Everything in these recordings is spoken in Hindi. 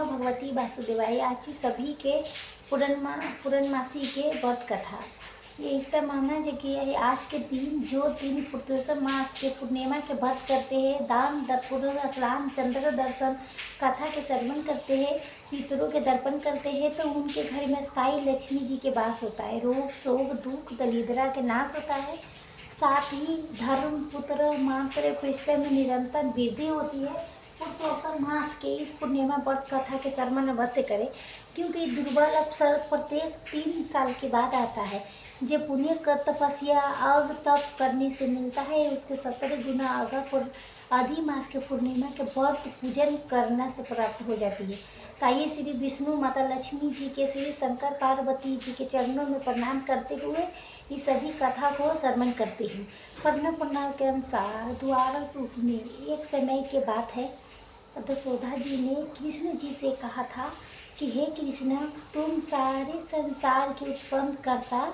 नमः भगवती वासुदेवाय। आज ही सभी के पूर्णमासी के व्रत कथा। ये एकता माना है कि आज के दिन जो दिन पुरुषोत्तम मास के पूर्णिमा के व्रत करते हैं, दान पुण्य स्नान चंद्र दर्शन कथा के श्रवण करते हैं, पितरों के दर्पण करते हैं, तो उनके घर में स्थायी लक्ष्मी जी के वास होता है। रोग शोक दुख दरिद्रता के नाश होता है। साथ ही धर्म पुत्र मात्र परिश्रम में निरंतर वृद्धि होती है। पुरुषोत्तम मास के इस पूर्णिमा व्रत कथा के श्रवण अवश्य करें, क्योंकि दुर्बल अवसर प्रत्येक 3 साल के बाद आता है। जो पुण्य का तपस्या और तप करने से मिलता है, उसके 17 गुना अगर अधि मास के पूर्णिमा के व्रत पूजन करने से प्राप्त हो जाती है। ताइए श्री विष्णु माता लक्ष्मी जी के श्री शंकर पार्वती जी के चरणों में प्रणाम करते हुए इस सभी कथा को श्रवण करते हैं। पुराण के अनुसार द्वापर युग में एक समय के बात है, यशोदा जी ने कृष्ण जी से कहा था कि हे कृष्ण, तुम सारे संसार के उत्पन्न करता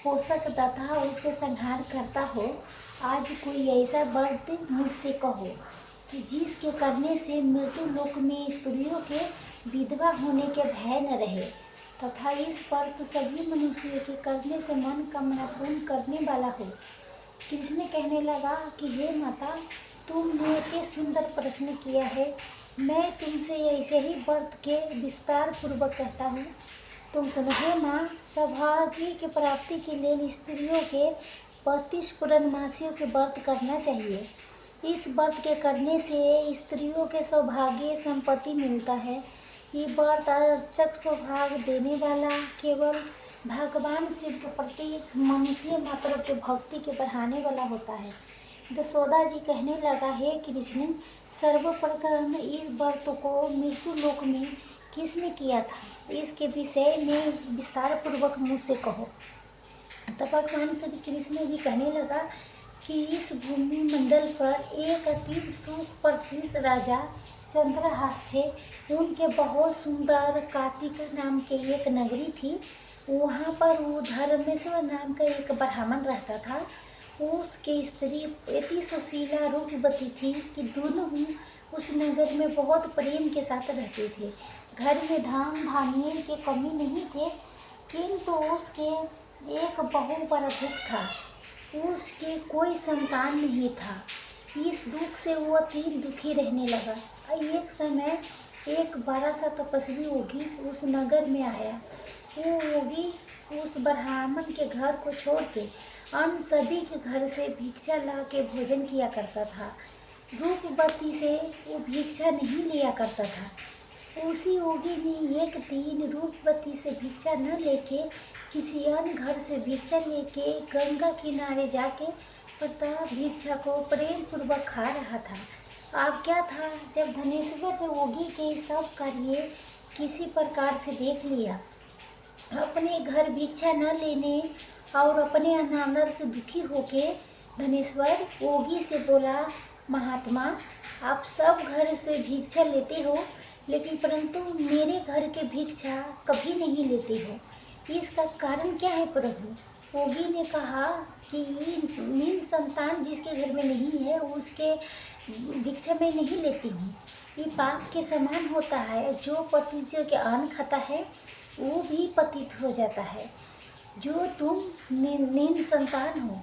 पोषक तथा उसके संहार करता हो। आज कोई ऐसा व्रत मुझसे कहो कि जिसके करने से मृत्यु लोक में स्त्रियों के विधवा होने के भय न रहे, तथा इस व्रत सभी मनुष्यों के करने से मन कामना पूर्ण करने वाला हो। कृष्ण कहने लगा कि हे माता, तुमने इतने सुंदर प्रश्न किया है। मैं तुमसे ऐसे ही व्रत के विस्तार पूर्वक कहता हूँ। तुम सुनो। हे माँ, सौभाग्य की प्राप्ति के लिए स्त्रियों के 32 पूर्णमासियों के व्रत करना चाहिए। इस व्रत के करने से स्त्रियों के सौभाग्य संपत्ति मिलता है। ये व्रत अचक सौभाग्य देने वाला केवल भगवान शिव के प्रति मनुष्य मात्र के भक्ति के बढ़ाने वाला होता है। यशोदा जी कहने लगा, हे कृष्ण, सर्वप्रथम इस व्रत को मृत्यु लोक में किसने किया था, इसके विषय में विस्तार पूर्वक मुझसे कहो। तब भगवान श्री कृष्ण जी कहने लगा कि इस भूमि मंडल पर एक अति सुख प्रतिष्ठ राजा चंद्रहास थे। उनके बहुत सुंदर कार्तिक नाम के एक नगरी थी। वहाँ पर वो धर्मेश्वर नाम का एक ब्राह्मण रहता था। उसकी स्त्री इतनी सुशीला रूपवती थी कि दोनों उस नगर में बहुत प्रेम के साथ रहते थे। घर में धान धान्य की कमी नहीं थे, किंतु उसके एक बहू पर दुख था। उसके कोई संतान नहीं था। इस दुख से वो अति दुखी रहने लगा। एक समय एक बड़ा सा तपस्वी योगी उस नगर में आया। वो योगी उस ब्राह्मण के घर को छोड़ के अन्य सभी के घर से भिक्षा ला के भोजन किया करता था। रूपवती से वो भिक्षा नहीं लिया करता था। उसी योगी ने एक दिन रूपवती से भिक्षा न लेके किसी अन्य घर से भिक्षा लेके गंगा किनारे जाके प्रताप भिक्षा को प्रेम पूर्वक खा रहा था। अब क्या था, जब धनेश्वर ने योगी के सब कार्य किसी प्रकार से देख लिया, अपने घर भिक्षा न लेने और अपने अनादर से दुखी होके धनेश्वर योगी से बोला, महात्मा, आप सब घर से भिक्षा लेते हो, लेकिन परंतु मेरे घर के भिक्षा कभी नहीं लेते हो। इसका कारण क्या है प्रभु? योगी ने कहा कि नील संतान जिसके घर में नहीं है उसके भिक्षा में नहीं लेती हूँ। ये पाप के समान होता है। जो पतियों के अन्न खाता है वो भी पतित हो जाता है। जो तुम नील संतान हो,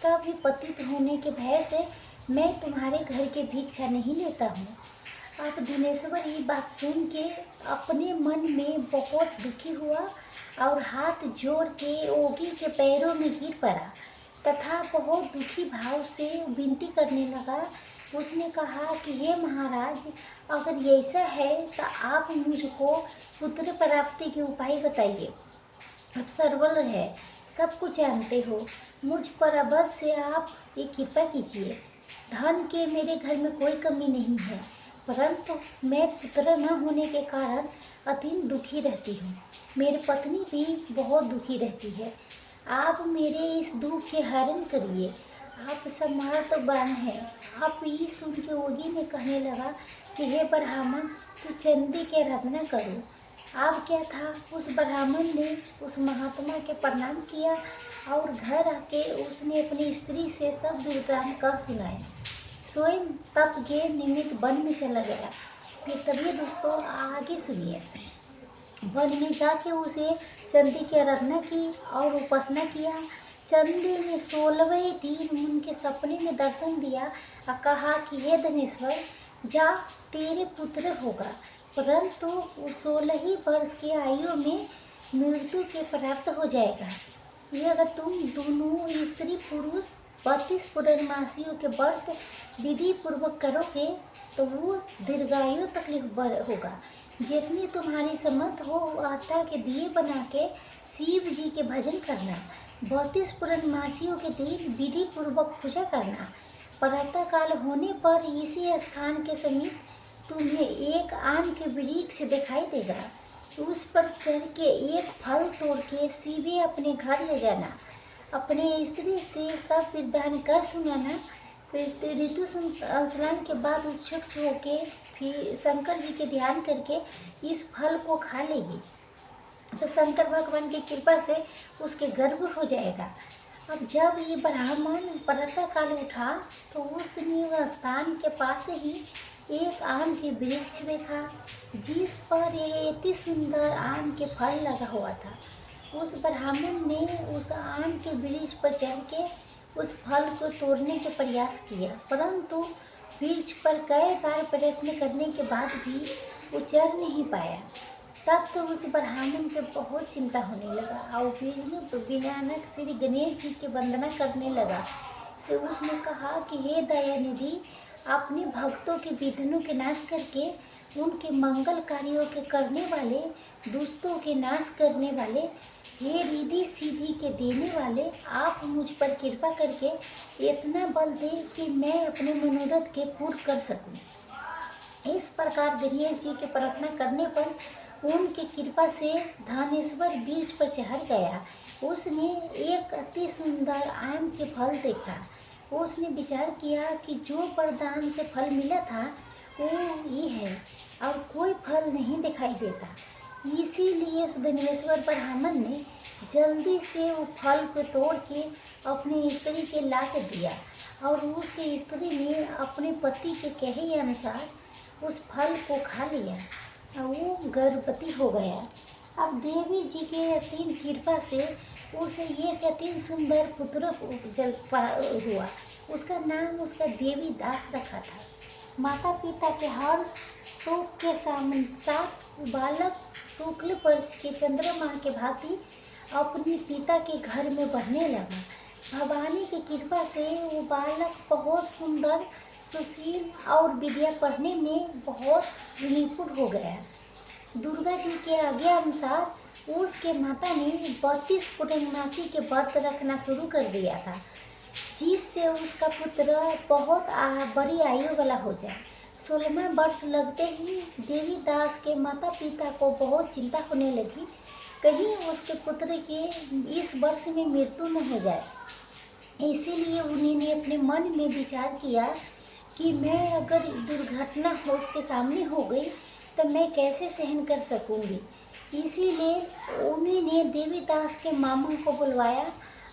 तब भी पतित होने के भय से मैं तुम्हारे घर के भिक्षा नहीं लेता हूँ। अब धनेश्वर ये बात सुन के अपने मन में बहुत दुखी हुआ और हाथ जोड़ के योगी के पैरों में गिर पड़ा तथा बहुत दुखी भाव से विनती करने लगा। उसने कहा कि हे महाराज, अगर ऐसा है तो आप मुझको पुत्र प्राप्ति के उपाय बताइए। आप सर्वज्ञ है, सब कुछ जानते हो, मुझ पर अवश्य आप ये कृपा कीजिए। धन के मेरे घर में कोई कमी नहीं है, परंतु मैं पुत्र न होने के कारण अत्यंत दुखी रहती हूँ। मेरी पत्नी भी बहुत दुखी रहती है। आप मेरे इस दुख के हरण करिए। आप समर्थवान हैं। आप ये सुन के योगी ने कहने लगा कि हे ब्राह्मण, तू चंडी की आराधना करो। अब क्या था, उस ब्राह्मण ने उस महात्मा के प्रणाम किया और घर आके उसने अपनी स्त्री से सब वृत्तांत कह सुनाया। स्वयं तप के निमित्त वन में चला गया। फिर तभी दोस्तों आगे सुनिए। वन में जाके उसे चंदी की आराधना की और उपासना किया। चंदी ने 16वें दिन उनके सपने में दर्शन दिया और कहा कि हे धनेश्वर, जा, तेरे पुत्र होगा, परंतु वो 16 ही वर्ष की आयु में मृत्यु के प्राप्त हो जाएगा। ये अगर तुम दोनों स्त्री पुरुष 32 पूर्णमासियों के व्रत विधि पूर्वक करोगे तो वो दीर्घायु तकलीफ होगा। जितनी तुम्हारी समर्थ हो आटा के दिए बना के शिव जी के भजन करना। 32 पूर्णमासियों के दिन विधि पूर्वक पूजा करना। प्रातः काल होने पर इसी स्थान के समीप तुम्हें एक आम के वृक्ष दिखाई देगा। उस पर चढ़ के एक फल तोड़ के सीधे अपने घर ले जाना। अपने स्त्री से सब विधान कर सुनाना। तो ऋतु स्नान के बाद उत्सुक होके फिर शंकर जी के ध्यान करके इस फल को खा लेगी तो शंकर भगवान की कृपा से उसके गर्भ हो जाएगा। अब जब ये ब्राह्मण प्रातः काल उठा तो उस स्थान के पास ही एक आम के वृक्ष देखा जिस पर इतनी सुंदर आम के फल लगा हुआ था। उस ब्राह्मण ने उस आम के वृक्ष पर चढ़ के उस फल को तोड़ने के प्रयास किया, परंतु वृक्ष पर कई बार प्रयत्न करने के बाद भी वो चढ़ नहीं पाया। तब तो उस ब्राह्मण को बहुत चिंता होने लगा और विनायक श्री गणेश जी की वंदना करने लगा। से उसने कहा कि हे दयानिधि, अपने भक्तों के विघ्नों के नाश करके उनके मंगल कार्यों के करने वाले, दुष्टों के नाश करने वाले, हे रिद्धि सिद्धि के देने वाले, आप मुझ पर कृपा करके इतना बल दें कि मैं अपने मनोरथ के पूर्ण कर सकूं। इस प्रकार गणेश जी की प्रार्थना करने पर उनकी कृपा से धनेश्वर वृक्ष पर चढ़ गया। उसने एक अति सुंदर आम के फल देखा। उसने विचार किया कि जो वरदान से फल मिला था वो ये है और कोई फल नहीं दिखाई देता। इसीलिए उस धनेश्वर ब्राह्मण ने जल्दी से वो फल को तोड़ के अपनी स्त्री के ला के दिया और उसकी स्त्री ने अपने पति के कहे अनुसार उस फल को खा लिया और वो गर्भवती हो गया। अब देवी जी के असीम कृपा से उसे ये अति सुंदर पुत्र जल हुआ। उसका नाम उसका देवी दास रखा था। माता पिता के हर्ष शोक के साथ बालक शुक्ल पक्ष के चंद्रमा के भांति अपने पिता के घर में बढ़ने लगा। भवानी की कृपा से वो बालक बहुत सुंदर, सुशील और विद्या पढ़ने में बहुत निपुण हो गया। दुर्गा जी के आज्ञा अनुसार उसके माता ने 32 पूर्णमासी के व्रत रखना शुरू कर दिया था, जिससे उसका पुत्र बहुत बड़ी आयु वाला हो जाए। 16वां वर्ष लगते ही देवी दास के माता पिता को बहुत चिंता होने लगी, कहीं उसके पुत्र की इस वर्ष में मृत्यु न हो जाए। इसीलिए उन्होंने अपने मन में विचार किया कि मैं अगर दुर्घटना हो उसके सामने हो गई तो मैं कैसे सहन कर सकूंगी। इसीलिए उन्होंने देवीदास के मामा को बुलवाया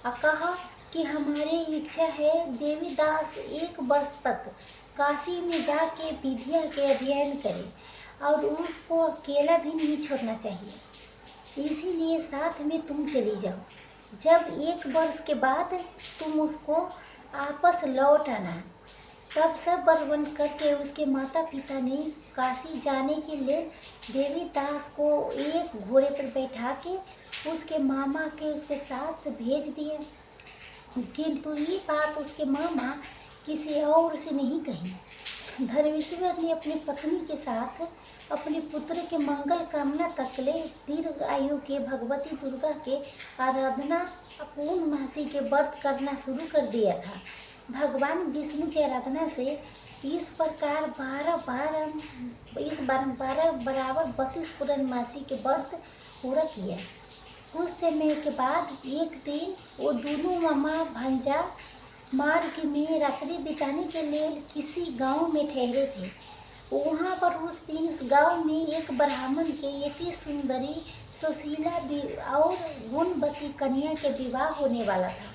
और कहा कि हमारी इच्छा है देवीदास 1 वर्ष तक काशी में जाके विद्या के अध्ययन करे और उसको अकेला भी नहीं छोड़ना चाहिए। इसीलिए साथ में तुम चली जाओ। जब 1 वर्ष के बाद तुम उसको आपस लौट आना। तब सब बरवन करके उसके माता पिता ने काशी जाने के लिए देवीदास को एक घोड़े पर बैठा के उसके मामा के उसके साथ भेज दिया। किंतु ये बात उसके मामा किसी और से नहीं कही। धर्मेश्वर ने अपनी पत्नी के साथ अपने पुत्र के मंगल कामना तक ले दीर्घ आयु के भगवती दुर्गा के आराधना पूर्णमासी के व्रत करना शुरू कर दिया था। भगवान विष्णु की आराधना से इस प्रकार 12 बराबर 32 पूर्णमासी के व्रत पूरा किया। कुछ समय के बाद एक दिन वो दोनों मामा भांजा मार्ग में रात्रि बिताने के लिए किसी गांव में ठहरे थे। वहाँ पर उस दिन उस गांव में एक ब्राह्मण के इतनी सुंदरी सुशीला और गुणवती कन्या के विवाह होने वाला था।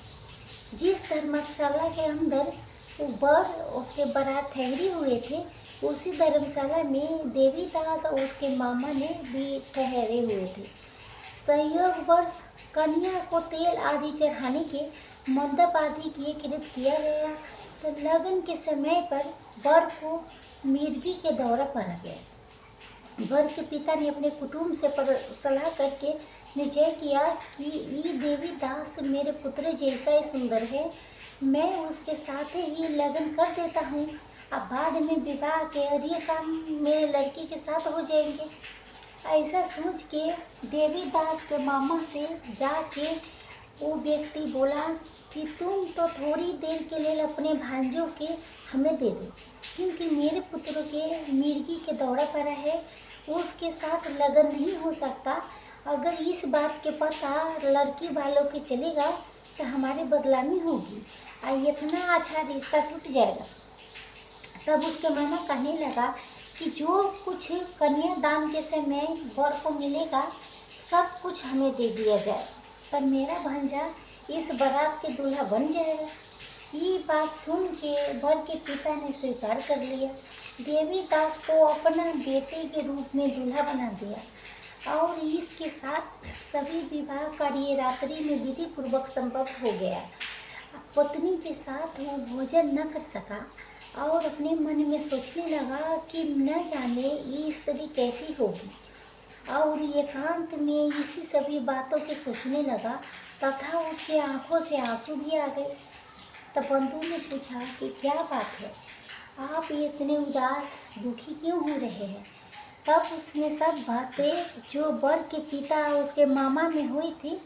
जिस धर्मशाला के अंदर वो वर उसके बारात ठहरे हुए थे उसी धर्मशाला में देवीदास और उसके मामा ने भी ठहरे हुए थे। संयोगवश कन्या को तेल आदि चढ़ाने के मंडप आदि के कृत किया गया, तो लगन के समय पर वर को मिर्गी के दौरा पड़ा गया। वर के पिता ने अपने कुटुंब से सलाह करके निश्चय किया कि ये देवीदास मेरे पुत्र जैसा ही सुंदर है, मैं उसके साथ ही लगन कर देता हूँ। अब बाद में विवाह के और ये काम मेरे लड़की के साथ हो जाएंगे। ऐसा सोच के देवीदास के मामा से जाके वो व्यक्ति बोला कि तुम तो थोड़ी देर के लिए अपने भांजों के हमें दे दो, क्योंकि मेरे पुत्र के मिर्गी के दौरा पड़ा है, उसके साथ लगन नहीं हो सकता। अगर इस बात के पता लड़की वालों के चलेगा तो हमारे बदनामी होगी और इतना अच्छा रिश्ता टूट जाएगा। तब उसके मामा कहने लगा कि जो कुछ कन्यादान के समय वर को मिलेगा सब कुछ हमें दे दिया जाए, तब मेरा भांजा इस बारात के दूल्हा बन जाएगा। ये बात सुन के वर के पिता ने स्वीकार कर लिया। देवीदास को अपना बेटे के रूप में दूल्हा बना दिया और इसके साथ सभी विवाह कार्य रात्रि में विधि पूर्वक संपन्न हो गया। पत्नी के साथ वो भोजन न कर सका और अपने मन में सोचने लगा कि न जाने ये स्त्री कैसी होगी, और एकांत में इसी सभी बातों के सोचने लगा तथा उसके आंखों से आंसू भी आ गए। तब बंधु ने पूछा कि क्या बात है, आप इतने उदास दुखी क्यों हो रहे हैं। तब उसने सब बातें जो वर के पिता और उसके मामा में हुई थी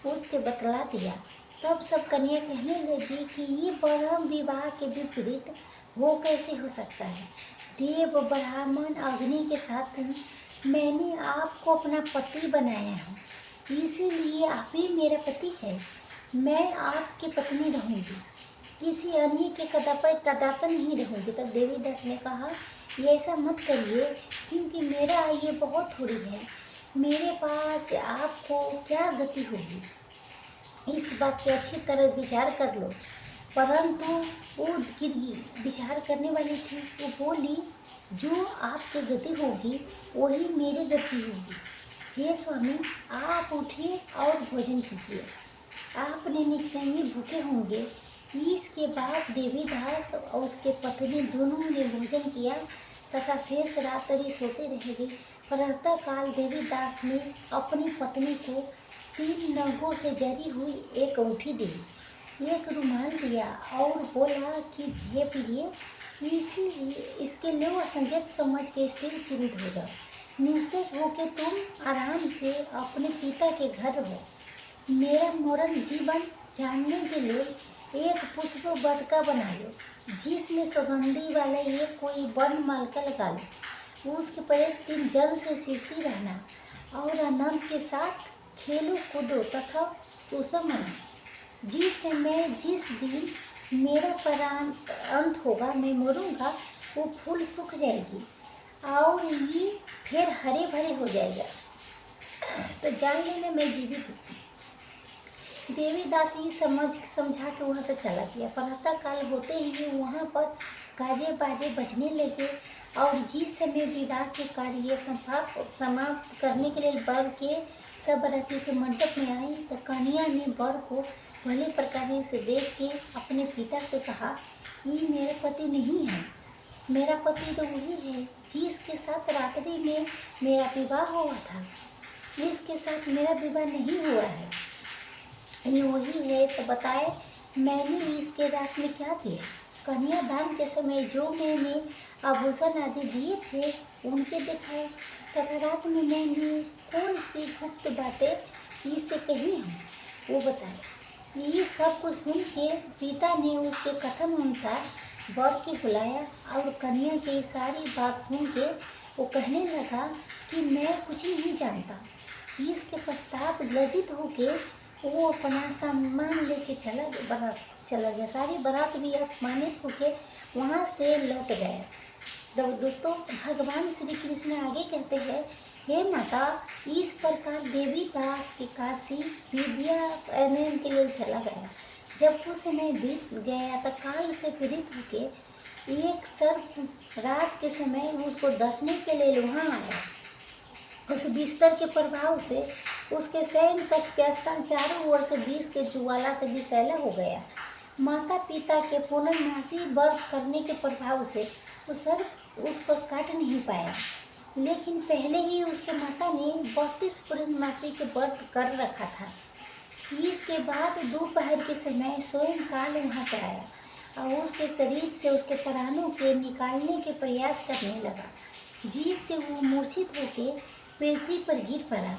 उसके बतला दिया। तब सब कन्या कहने लगी कि ये ब्रह्म विवाह के विपरीत वो कैसे हो सकता है। देव ब्राह्मण अग्नि के साथ मैंने आपको अपना पति बनाया है, इसीलिए आप ही मेरा पति है। मैं आपकी पत्नी रहूँगी, किसी अन्य के कदापि नहीं रहूँगी। तब देवीदास ने कहा ये ऐसा मत करिए, क्योंकि मेरा ये बहुत थोड़ी है, मेरे पास आपको क्या गति होगी। इस बात पे अच्छी तरह विचार कर लो। परंतु वो गिरगी विचार करने वाली थी, वो बोली जो आपकी गति होगी वही मेरी गति होगी। हे स्वामी, आप उठिए और भोजन कीजिए, आपने निश्चय ही भूखे होंगे। इसके बाद देवीदास और उसके पत्नी दोनों ने भोजन किया तथा शेष रात्रि सोते रह गई। प्रातः काल देवीदास ने अपनी पत्नी को 3 नगों से जरी हुई एक अंगूठी दी, एक रुमाल दिया और बोला कि झेप लिए इसके लो संकेत समझ के स्थिर चिन्हित हो जाओ। निश्चित हो कि तुम आराम से अपने पिता के घर रहो। मेरा मरण जीवन जानने के लिए एक पुष्प बटका बना लो, जिसमें सुगंधी वाला एक कोई वन मालका लगा लो। उसके प्रतिदिन जल से सींचती रहना और आनंद के साथ खेलो कूदो तथा उत्सव मनाओ। जिस दिन मेरा प्राण अंत होगा, मैं मरूंगा, वो फूल सूख जाएगी और ये फिर हरे भरे हो जाएगा, तो जान लेना मैं जीवित हूँ। देवीदास ये समझा के वहाँ से चला गया। प्रातः काल होते ही वहाँ पर गाजे बाजे बजने लगे और जिस समय विवाह के कार्य समाप्त करने के लिए वर के सब बाराती के मंडप में आई, तो कन्या ने वर को भले प्रकार से देख के अपने पिता से कहा, ये मेरा पति नहीं है, मेरा पति तो वही है जिसके साथ रात्रि में मेरा विवाह हुआ था, इसके साथ मेरा विवाह नहीं हुआ है, ये वही है। तो बताए मैंने इसके रात में क्या दिया। कन्यादान के समय जो मैंने आभूषण आदि दिए थे उनके दिखाए, तथा रात में मैंने कौन सी गुप्त बातें इससे कही हूँ वो बताए। ये सब कुछ सुन के पिता ने उसके कथन अनुसार वर को बुलाया और कन्या की सारी बात सुन के वो कहने लगा कि मैं कुछ नहीं जानता। इसके पश्चात लज्जित होके वो अपना सामान लेके चला गया। सारी बारात भी अपमानित होके वहाँ से लौट गए। तो दोस्तों, भगवान श्री कृष्ण आगे कहते हैं, हे माता, इस प्रकार देवीदास के काशी विद्या अध्ययन के लिए चला गया। जब कुछ समय बीत गया तो काल से पीड़ित होके एक सर्प रात के समय उसको डसने के लिए वहाँ आया। उस बिस्तर के प्रभाव से उसके शयन कक्ष के स्थान चारों ओर से विष के ज्वाला से विषैला हो गया। माता पिता के पूर्णमासी व्रत करने के प्रभाव से वो सर्प उसको काट नहीं पाया, लेकिन पहले ही उसके माता ने 32 पूर्णमासी के व्रत कर रखा था। इसके बाद दोपहर के समय स्वयं काल वहाँ से आया और उसके शरीर से उसके प्राणों के निकालने के प्रयास करने लगा, जिससे वो मूर्छित होकर पृथ्वी पर गिर पड़ा।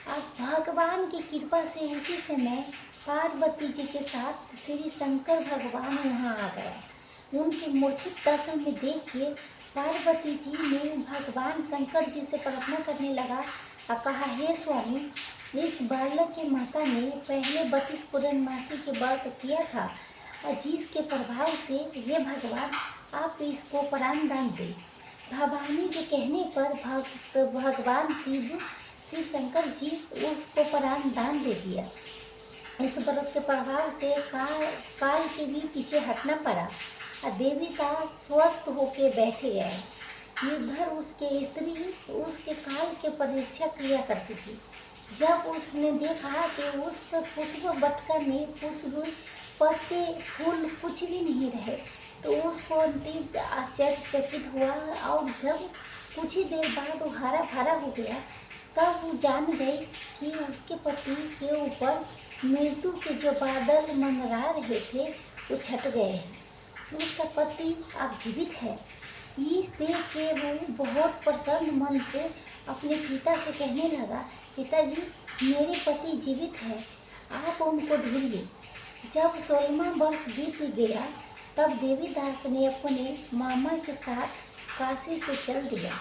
अब भगवान की कृपा से उसी समय पार्वती जी के साथ श्री शंकर भगवान वहाँ आ गया। उनकी मूर्छित दशा में देख के पार्वती जी ने भगवान शंकर जी से प्रार्थना करने लगा और कहा, हे स्वामी, इस बालक की माता ने पहले 32 पूर्णमासी के व्रत किया था और जिसके प्रभाव से हे भगवान आप इसको प्राण दान दें। भवानी के कहने पर भगवान शिव शंकर जी उसको प्राण दान दे दिया। इस व्रत के प्रभाव से काल के भी पीछे हटना पड़ा और देविता स्वस्थ होकर बैठे गए। इधर उसके स्त्री उसके काल के परीक्षा किया करती थी। जब उसने देखा कि उस पुष्प बटका में पुष्प पत्ते फूल कुछ भी नहीं रहे तो उसको अत्यंत आश्चर्यचकित हुआ और जब कुछ ही देर बाद वो हरा भरा हो गया तब वो जान गई कि उसके पति के ऊपर मृत्यु के जो बादल मंडरा रहे थे वो छट गए हैं। उसका पति अब जीवित है। ये देख के वो बहुत प्रसन्न मन से अपने पिता से कहने लगा, पिताजी, मेरे पति जीवित है, आप उनको ढूंढिए। जब 16वां वर्ष बीत गया तब देवीदास ने अपने मामा के साथ काशी से चल दिया।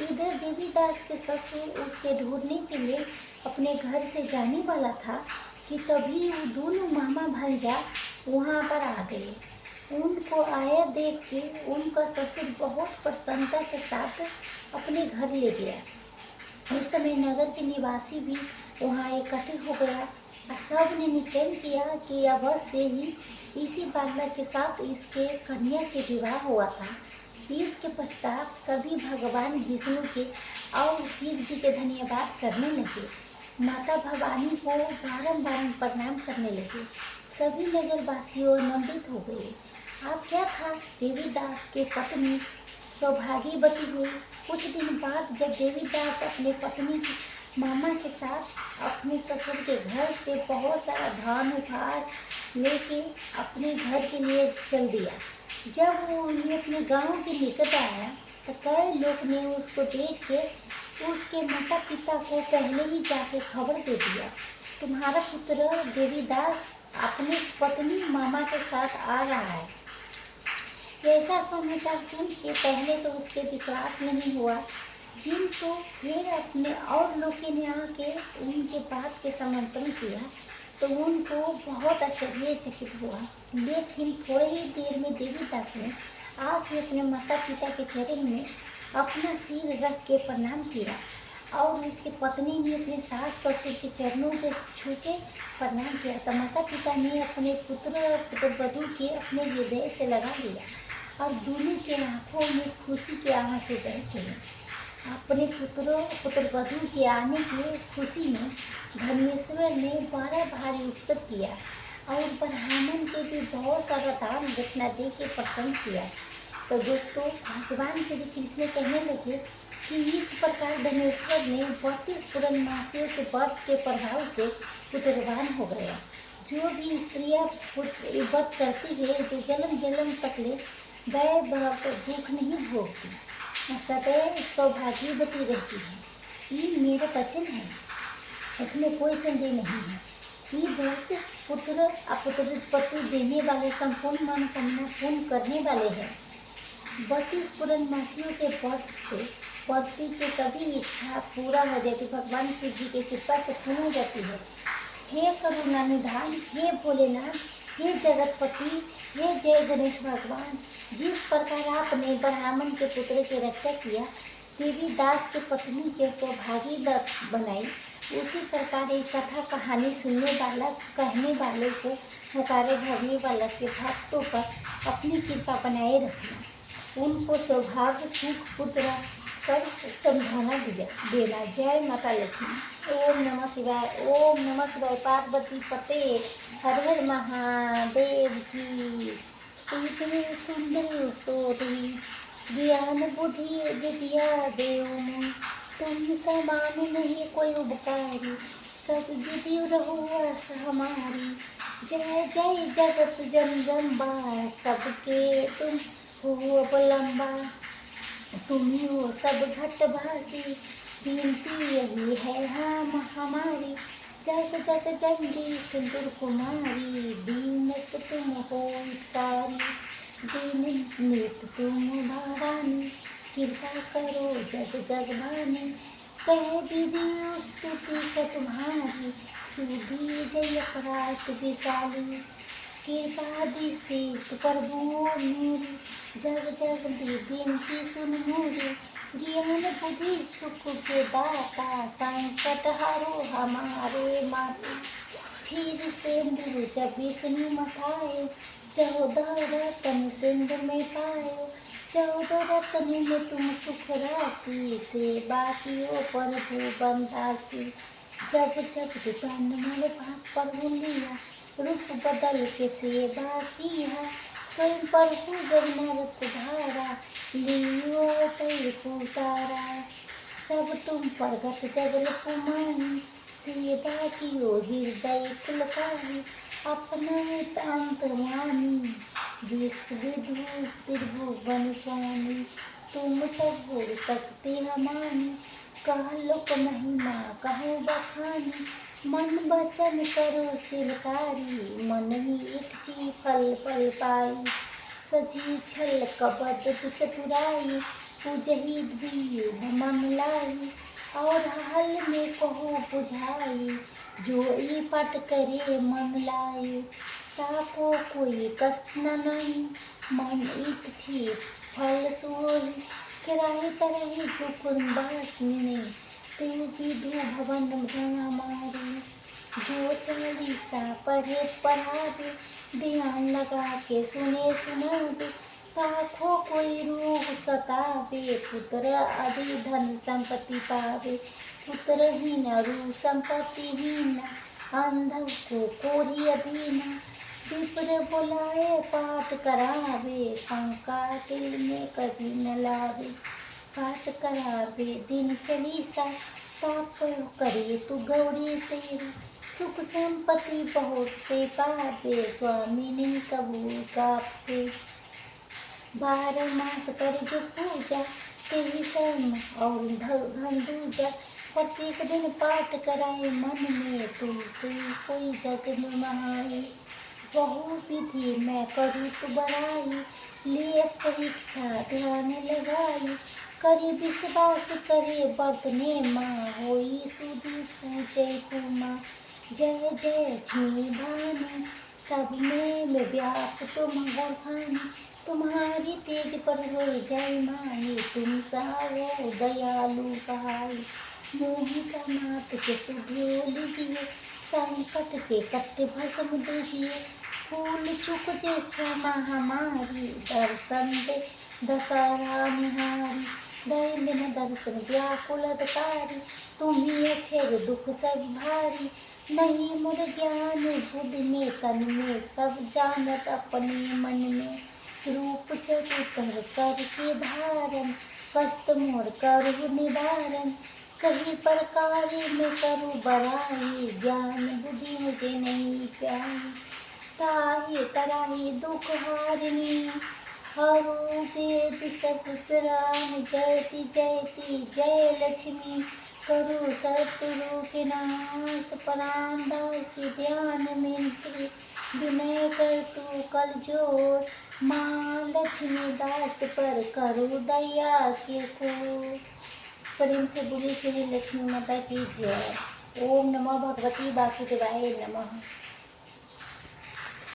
इधर देवीदास के ससुर उसके ढूंढने के लिए अपने घर से जाने वाला था कि तभी वो दोनों मामा भांजा वहाँ पर आ गए। उनको आया देख के उनका ससुर बहुत प्रसन्नता के साथ अपने घर ले गया। उस समय नगर के निवासी भी वहाँ इकट्ठे हो गया और सब ने निश्चय किया कि अवश्य ही इसी बालक के साथ इसके कन्या के विवाह हुआ था। इसके पश्चात सभी भगवान विष्णु के और शिव जी के धन्यवाद करने लगे। माता भवानी को बारंबार प्रणाम करने लगे। सभी नगरवासियों आनंदित हो गए। अब क्या था, देवीदास के पत्नी सौभाग्यवती हुई। कुछ दिन बाद जब देवीदास अपने पत्नी के मामा के साथ अपने ससुर के घर से बहुत सारा धान उपहार लेके अपने घर के लिए चल दिया। जब वो उन्हें अपने गांव के निकट आया तो कई लोग ने उसको देख के उसके माता पिता को पहले ही जाके खबर दे दिया, तुम्हारा पुत्र देवीदास अपनी पत्नी मामा के साथ आ रहा है। ऐसा समाचार सुन के पहले तो उसके विश्वास नहीं हुआ, किंतु फिर अपने और लोग ने आके उनके बात के समर्थन किया तो उनको बहुत आश्चर्यचकित हुआ। लेकिन थोड़ी ही देर में देवीदास ने आके अपने माता पिता के चरण में अपना सिर रख के प्रणाम किया और उसकी पत्नी ने अपने सास ससुर के चरणों के छू के प्रणाम किया तो माता पिता ने अपने पुत्रवधू के अपने हृदय से लगा लिया और दोनों के आंखों में खुशी के आंसू बह चले। अपने पुत्रवधू के आने की खुशी में धनेश्वर ने बड़ा भारी उत्सव किया और ब्राह्मण के भी बहुत सारा दान दक्षिणा दे के प्रसन्न किया। तो दोस्तों, भगवान श्री कृष्ण कहने लगे कि इस प्रकार धनेश्वर ने 32 पूर्णमासियों के व्रत के प्रभाव से पुत्रवान हो गया। जो भी स्त्रियां व्रत करती है, जो जन्म तक ले वह दुख नहीं भोगती, सदैव सौभाग्यवती रहती है। ये मेरे वचन है, इसमें कोई संदेह नहीं है। ये व्रत पुत्र अपत्र देने वाले संपूर्ण मनोकामना पूर्ण करने वाले हैं। 32 पूर्णमासियों के व्रत से पति की सभी इच्छा पूरा हो जाती, भगवान शिव जी की कृपा से पूर्ण हो जाती है। हे करुणा निधान, हे भोलेनाथ, हे जगतपति, हे जय गणेश भगवान, जिस प्रकार आपने ब्राह्मण के पुत्र की रक्षा किया, देवीदास के पत्नी के सौभाग्य बनाई, उसी प्रकार एक कथा कहानी सुनने वाला कहने वाले को नकारे भरने वाला के भक्तों पर अपनी कृपा बनाए रखना। उनको सौभाग्य सुख पुत्र सब समझाना देना। जय माता लक्ष्मी। ओम नमः शिवाय। ओम नमः शिवाय। पार्वती पते हर हर महादेव की। सीते सुंदर सोरी ज्ञान बुद्धि विद्या देव मुनि, तुम समान नहीं कोई उपकारी, सब विधि रहो आस हमारी। जय जय जगत जगदम्बा, सबके तुम हो अवलंबा, तुम ही हो सब घटभासी, विनती यही है हम हमारी। जग जग जंगी सिंदूर कुमारी, दीनत तुम हो तारी, दीन मृत तुम भवानी, कृपा करो जग जग भानी। कह दीदी स्तुति को तुम्हारी, सुधी जय अपराध विशाली, कृपा दृष्टि प्रभु मेरी, जग जग विनती सुन मोरी। ज्ञान बुद्धि सुख के दाता, संकट हारो हमारे माता। क्षीर सिंधु जब विष्णु मथाए, 14 रत्न सिंधु में पाए। 14 रत्न में तुम सुख राशि, से बाकियों प्रभु बंदासी। जब जब दुकान मन भाग प्रभु लिया, रूप बदल के सेवा किया। स्वयं प्रभु जब नरक धारा, लियो तैर उतारा। सब तुम प्रगट जगल कुमारी, सेवा कियो हृदय पुलकारी। अपना अंतर्यामी, विश्व विधु त्रिभुवन स्वामी। तुम सब हो सकते हमारी, कह लोक महिमा कहो बखानी। मन वचन करो सिरकारी, मन ही इच्छी फल फल पाई। सजी छल कपट चतुराई, पूजही द्वीप मन लाई। और हल में कहो बुझाई, जो ई पट करे मन लाई। ताको कोई कष्ट न नहीं, मन इच्छी फल सोई। किराए तरही दुख बात मिले, तेऊ विधु भवन हमारी। जो चालीसा पढ़े पढ़ावे, ध्यान लगा के सुने सुनावे। ताको कोई रोग सतावे, पुत्र आदि धन संपत्ति पावे। पुत्रहीन रु संपत्तिहीन, अंधव को कोरी अधीना। विप्र बुलाए पाठ करावे, शंका दिल में कभी न लावे। पाठ करावे दिन चालीसा, पाप करे तू गौरी तेरा। सुख संपत्ति बहुत से पावे, स्वामी ने कबूल कापे। 12 मास कर जो पूजा, तेरी शर्म और धन दूजा। प्रत्येक दिन पाठ कराए मन में, तुलसी कोई जग में महाई। बहु विधि मैं करूँ तू बड़ाई, लिए परीक्षा ध्यान लगाई। करे विश्वास करे बरतने माँ, होई सुधी पूजे कुमा। जय जय लक्ष्मी भानु, सब में व्याप तुम बखानी। तुम्हारी तेज पर हो जय माही, तुम सारो दयालु कहाई। मोहिता मात के सुधियो लीजिए, संकट के कट्टे भस्म दीजिए। फूल चुक जे क्षमा हमारी, दर्शन दे दशहरा निहारी। दय बिन दर्शन व्याकुल कारी, तुम्ही अक्षर दुख सब भारी। नहीं मोर ज्ञान बुद्धि में तन में, सब जानत अपने मन में। रूप चतुर करके धारण, कष्ट मोर करहु निवारण। कहीं प्रकार में करूँ बड़ाई, ज्ञान बुद्धि मुझे नहीं प्यारी। ताहि तराहि दुख हारिणी, हरो वेद सब पुराण। जयति जयति जय लक्ष्मी, करो शत्रु के नाश। प्राण दासी ध्यान मिंत्री, विनय कर तू कल जोर। माँ लक्ष्मी दास पर करो दया के को। प्रेम से बोलिए श्री लक्ष्मी माता की जय। ओम नमः भगवती वासुदेवाय नमः।